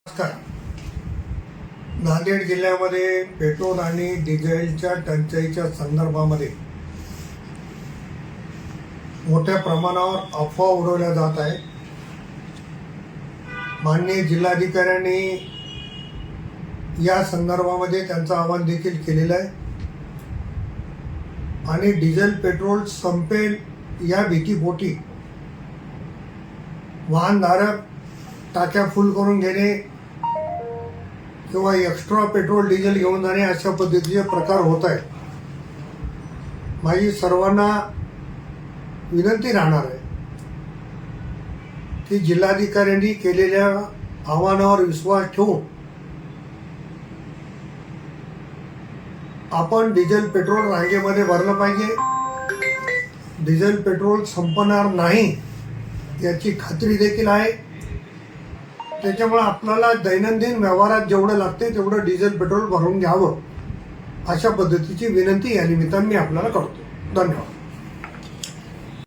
नमस्कार. नांदेड जिल्ह्यामध्ये पेट्रोल आणि डिझेलच्या टंचाईच्या संदर्भामध्ये मोठ्या प्रमाणावर अफवा उडवल्या जात आहे. माननीय जिल्हाधिकाऱ्यांनी या संदर्भामध्ये त्यांचं आवाहन देखील केलेलं आहे आणि डिझेल पेट्रोल संपेल या भीतीपोटी वाहनधारक टाक्या फुल करून घेणे किंवा एक्स्ट्रा पेट्रोल डिझेल घेऊन जाणे अशा पद्धतीचे प्रकार होत आहेत. माझी सर्वांना विनंती राहणार आहे की जिल्हाधिकाऱ्यांनी केलेल्या आव्हानावर विश्वास ठेवून आपण डिझेल पेट्रोल रांगेमध्ये भरलं पाहिजे. डिझेल पेट्रोल संपणार नाही याची खात्री देखील आहे. त्याच्यामुळे आपल्याला दैनंदिन व्यवहारात जेवढं लागते तेवढं डिझेल पेट्रोल भरून घ्यावं अशा पद्धतीची विनंती या निमित्ताने मी आपल्याला करतो. धन्यवाद.